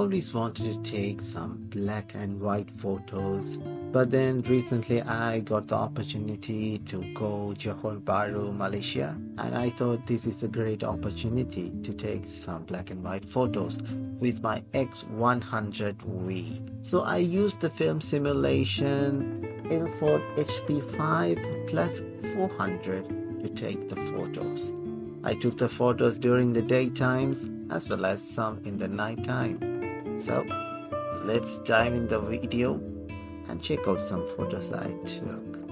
always wanted to take some black and white photos, but then recently I got the opportunity to go Johor Bahru, Malaysia, and I thought this is a great opportunity to take some black and white photos with my X100V. So I used the film simulation Ilford HP5 Plus 400 to take the photos. I took the photos during the daytimes as well as some in the night time. So let's dive in the video and check out some photos I took.